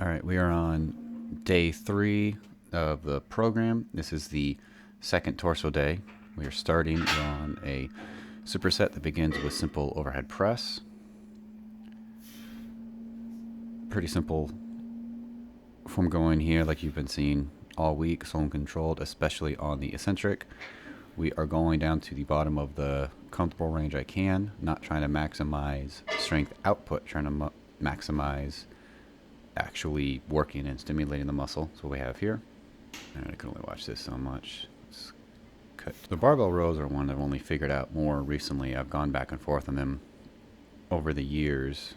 All right, we are on day 3 of the program. This is the second torso day. We are starting on a superset that begins with simple overhead press. Pretty simple form going here, like you've been seeing all week, so controlled, especially on the eccentric. We are going down to the bottom of the comfortable range I can, not trying to maximize strength output, trying to maximize actually working and stimulating the muscle. That's what we have here. And I can only watch this so much. Let's cut. The barbell rows are one I've only figured out more recently. I've gone back and forth on them over the years.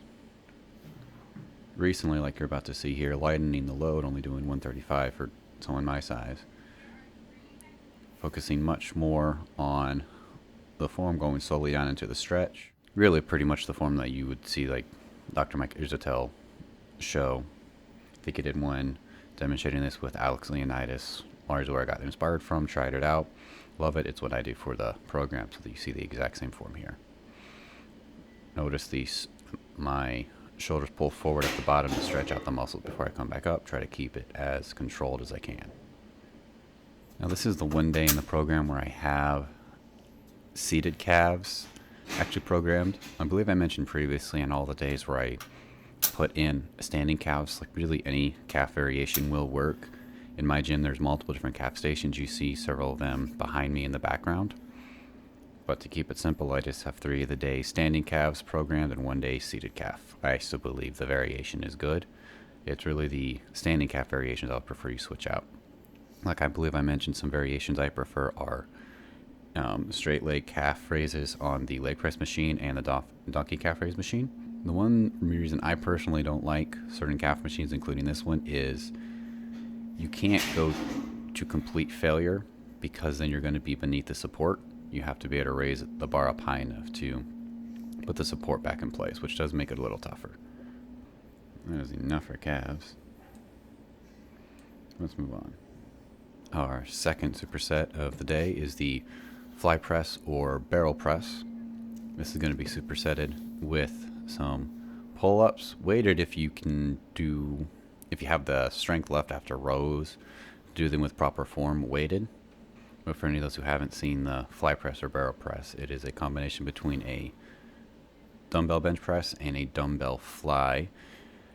Recently, like you're about to see here, lightening the load, only doing 135 for someone my size. Focusing much more on the form, going slowly down into the stretch. Really pretty much the form that you would see like Dr. Mike Israetel show. I think he did one demonstrating this with Alex Leonidas, largely where I got inspired from, tried it out, love it. It's what I do for the program, so that you see the exact same form here. Notice these, my shoulders pull forward at the bottom to stretch out the muscles before I come back up. Try to keep it as controlled as I can. Now this is the one day in the program where I have seated calves actually programmed. I believe I mentioned previously on all the days where I put in standing calves, like really any calf variation will work. In my gym there's multiple different calf stations. You see several of them behind me in the background. But to keep it simple, I just have 3 of the day standing calves programmed and 1 day seated calf. I still believe the variation is good. It's really the standing calf variations I'll prefer you switch out. Like I believe I mentioned, some variations I prefer are straight leg calf raises on the leg press machine and the donkey calf raise machine. The one reason I personally don't like certain calf machines, including this one, is you can't go to complete failure because then you're going to be beneath the support. You have to be able to raise the bar up high enough to put the support back in place, which does make it a little tougher. That is enough for calves. Let's move on. Our second superset of the day is the Flye press or barrel press. This is going to be supersetted with some pull-ups, weighted if you can do, if you have the strength left after rows, do them with proper form weighted. But for any of those who haven't seen the Flye press or barrel press, it is a combination between a dumbbell bench press and a dumbbell fly.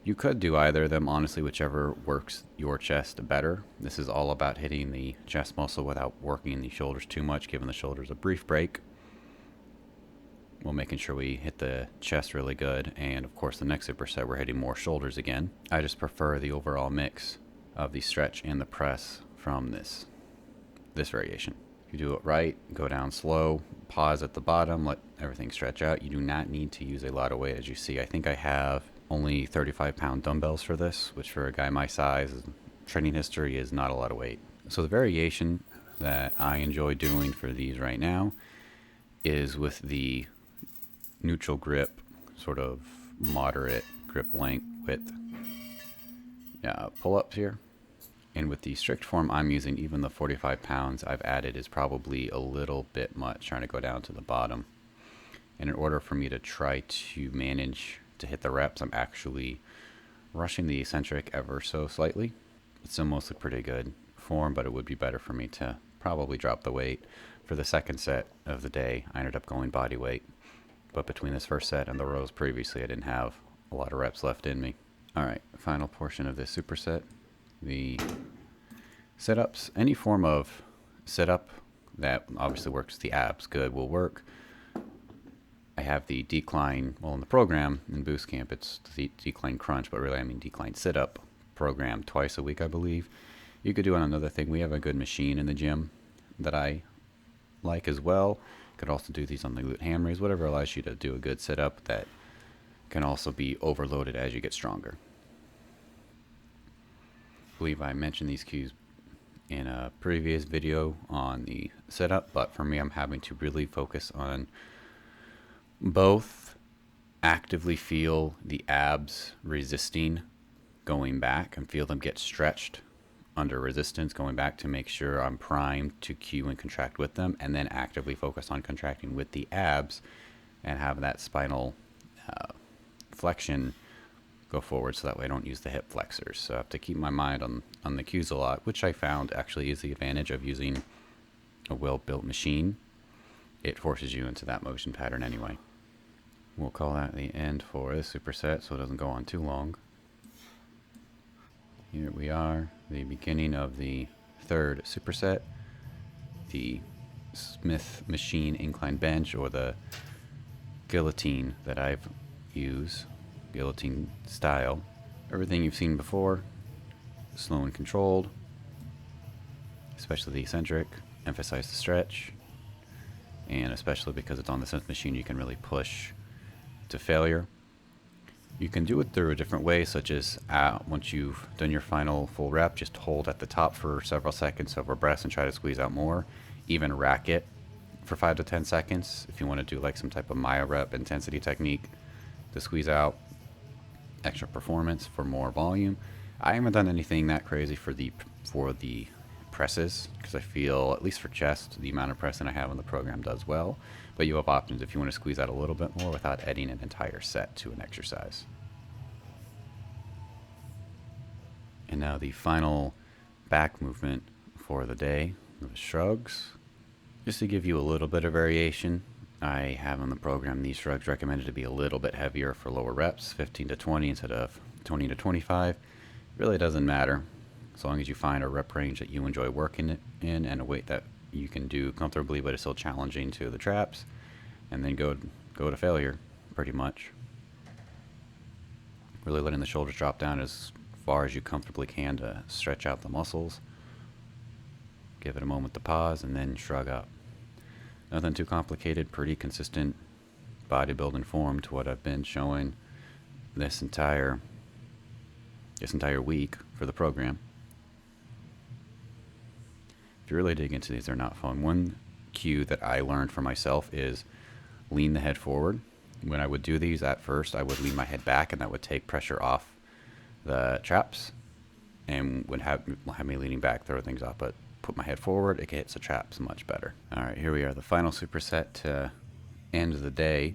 You could do either of them, honestly, whichever works your chest better. This is all about hitting the chest muscle without working the shoulders too much, giving the shoulders a brief break, while making sure we hit the chest really good. And of course the next superset we're hitting more shoulders again. I just prefer the overall mix of the stretch and the press from this variation. If you do it right, go down slow, pause at the bottom, let everything stretch out. You do not need to use a lot of weight. As you see, I think I have only 35-pound dumbbells for this, which for a guy my size, training history, is not a lot of weight. So the variation that I enjoy doing for these right now is with the neutral grip, sort of moderate grip length width pull-ups here. And with the strict form I'm using, even the 45 pounds I've added is probably a little bit much, trying to go down to the bottom. And in order for me to try to manage to hit the reps, I'm actually rushing the eccentric ever so slightly. It's still mostly pretty good form, but it would be better for me to probably drop the weight. For the second set of the day, I ended up going body weight. But between this first set and the rows previously, I didn't have a lot of reps left in me. Alright, final portion of this superset. The sit-ups. Any form of sit-up that obviously works the abs good will work. I have the decline, well, in the program, in boost camp, it's the decline crunch, but really I mean decline sit-up program twice a week, I believe. You could do another thing. We have a good machine in the gym that I like as well. Could also do these on the glute ham raise, whatever allows you to do a good sit-up that can also be overloaded as you get stronger. I believe I mentioned these cues in a previous video on the sit-up, but for me, I'm having to really focus on both actively feel the abs resisting going back and feel them get stretched under resistance going back to make sure I'm primed to cue and contract with them, and then actively focus on contracting with the abs and have that spinal flexion go forward, so that way I don't use the hip flexors. So I have to keep my mind on the cues a lot, which I found actually is the advantage of using a well-built machine. It forces you into that motion pattern anyway. We'll call that the end for this superset so it doesn't go on too long. Here we are, the beginning of the third superset, the Smith machine incline bench, or the guillotine that I've used, guillotine style. Everything you've seen before, slow and controlled, especially the eccentric, emphasize the stretch, and especially because it's on the Smith machine, you can really push to failure. You can do it through a different way, such as once you've done your final full rep, just hold at the top for several seconds over breath and try to squeeze out more. Even rack it for 5 to 10 seconds if you want to do like some type of myo rep intensity technique to squeeze out extra performance for more volume. I haven't done anything that crazy for the presses, because I feel, at least for chest, the amount of pressing I have in the program does well. But you have options if you want to squeeze out a little bit more without adding an entire set to an exercise. And now the final back movement for the day, the shrugs. Just to give you a little bit of variation, I have on the program these shrugs recommended to be a little bit heavier for lower reps, 15 to 20 instead of 20 to 25. Really doesn't matter, as long as you find a rep range that you enjoy working it in and a weight that you can do comfortably but is still challenging to the traps, and then go to failure pretty much. Really letting the shoulders drop down as far as you comfortably can to stretch out the muscles. Give it a moment to pause and then shrug up. Nothing too complicated, pretty consistent bodybuilding form to what I've been showing this entire week for the program. If you really dig into these, they're not fun. One cue that I learned for myself is lean the head forward. When I would do these at first, I would lean my head back, and that would take pressure off the traps and would have me leaning back, throw things off. But put my head forward, it hits the traps much better. All right, here we are, the final superset to end of the day.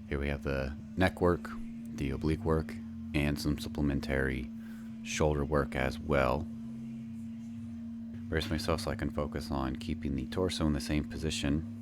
Here we have the neck work, the oblique work, and some supplementary shoulder work as well. Brace myself so I can focus on keeping the torso in the same position.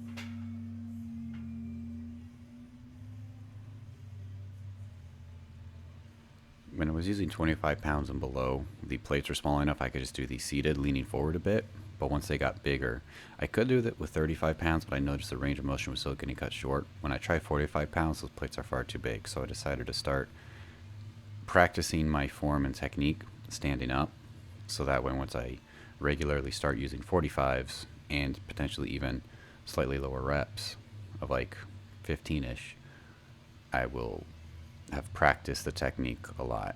When I was using 25 pounds and below, the plates were small enough I could just do these seated, leaning forward a bit. But once they got bigger, I could do that with 35 pounds, but I noticed the range of motion was still getting cut short. When I tried 45 pounds, those plates are far too big, so I decided to start practicing my form and technique standing up, so that way once I regularly start using 45s and potentially even slightly lower reps of like 15-ish, I will have practiced the technique a lot.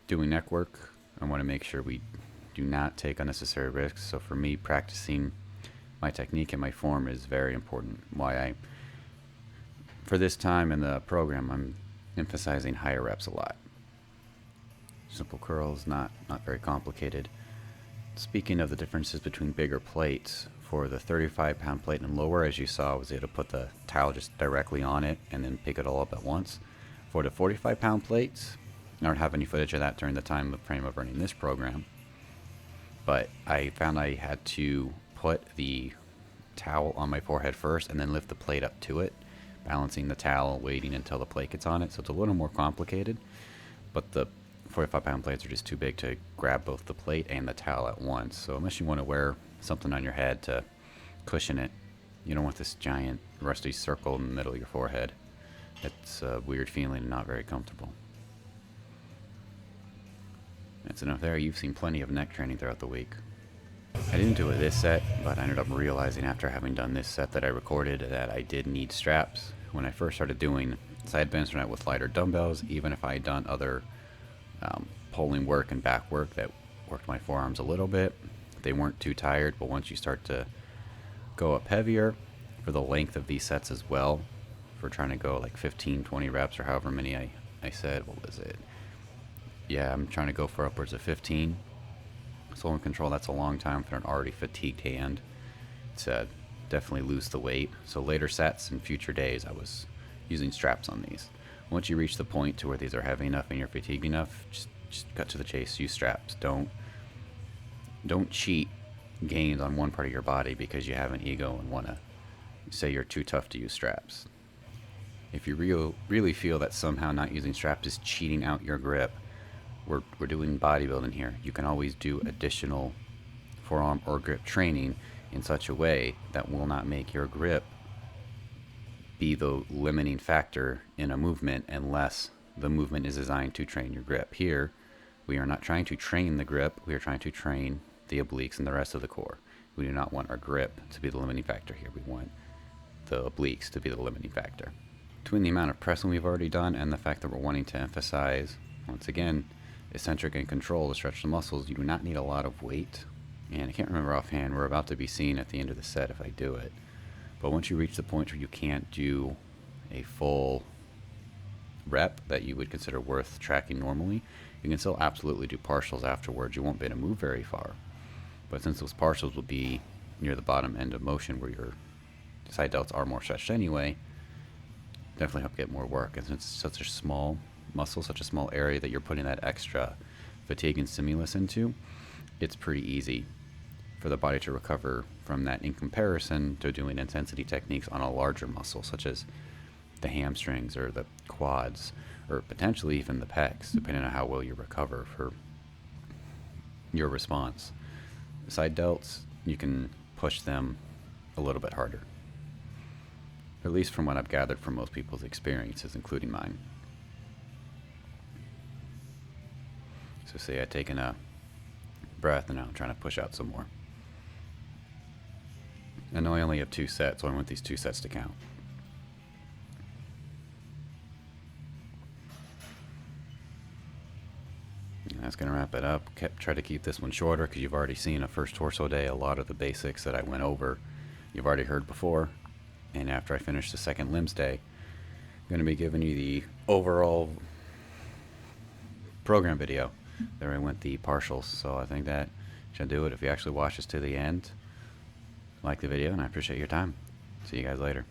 Doing neck work, I want to make sure we do not take unnecessary risks. So for me, practicing my technique and my form is very important. For this time in the program, I'm emphasizing higher reps a lot. Simple curls, not very complicated. Speaking of the differences between bigger plates, for the 35-pound plate and lower, as you saw, I was able to put the towel just directly on it and then pick it all up at once. For the 45-pound plates, I don't have any footage of that during the time frame of running this program, but I found I had to put the towel on my forehead first and then lift the plate up to it, balancing the towel, waiting until the plate gets on it. So it's a little more complicated, but the 45-pound plates are just too big to grab both the plate and the towel at once. So unless you want to wear something on your head to cushion it, you don't want this giant rusty circle in the middle of your forehead. It's a weird feeling and not very comfortable. That's enough there. You've seen plenty of neck training throughout the week. I didn't do it this set, but I ended up realizing after having done this set that I recorded that I did need straps. When I first started doing side bench strength with lighter dumbbells, even if I had done other pulling work and back work that worked my forearms a little bit, they weren't too tired. But once you start to go up heavier for the length of these sets as well, for trying to go like 15, 20 reps or however many I said, what was it? Yeah, I'm trying to go for upwards of 15. Slow and control, that's a long time for an already fatigued hand to definitely lose the weight. So later sets and future days, I was using straps on these. Once you reach the point to where these are heavy enough and you're fatigued enough, just cut to the chase. Use straps. Don't cheat gains on one part of your body because you have an ego and want to say you're too tough to use straps. If you really feel that somehow not using straps is cheating out your grip, we're doing bodybuilding here. You can always do additional forearm or grip training in such a way that will not make your grip be the limiting factor in a movement unless the movement is designed to train your grip. Here, we are not trying to train the grip, we are trying to train the obliques and the rest of the core. We do not want our grip to be the limiting factor here. We want the obliques to be the limiting factor. Between the amount of pressing we've already done and the fact that we're wanting to emphasize, once again, eccentric and control to stretch the muscles, you do not need a lot of weight. And I can't remember offhand, we're about to be seen at the end of the set if I do it. But once you reach the point where you can't do a full rep that you would consider worth tracking normally, you can still absolutely do partials afterwards. You won't be able to move very far. But since those partials will be near the bottom end of motion where your side delts are more stretched anyway, definitely help get more work. And since it's such a small muscle, such a small area that you're putting that extra fatigue and stimulus into, it's pretty easy for the body to recover from that in comparison to doing intensity techniques on a larger muscle such as the hamstrings or the quads or potentially even the pecs, depending on how well you recover for your response. Side delts, you can push them a little bit harder, at least from what I've gathered from most people's experiences, including mine. So say I've taken a breath and now I'm trying to push out some more. I know I only have 2 sets, so I want these 2 sets to count. And that's going to wrap it up. Try to keep this one shorter because you've already seen a first torso day. A lot of the basics that I went over you've already heard before. And after I finish the second limbs day, I'm going to be giving you the overall program video. There I went the partials, so I think that should do it. If you actually watch this to the end, like the video, and I appreciate your time. See you guys later.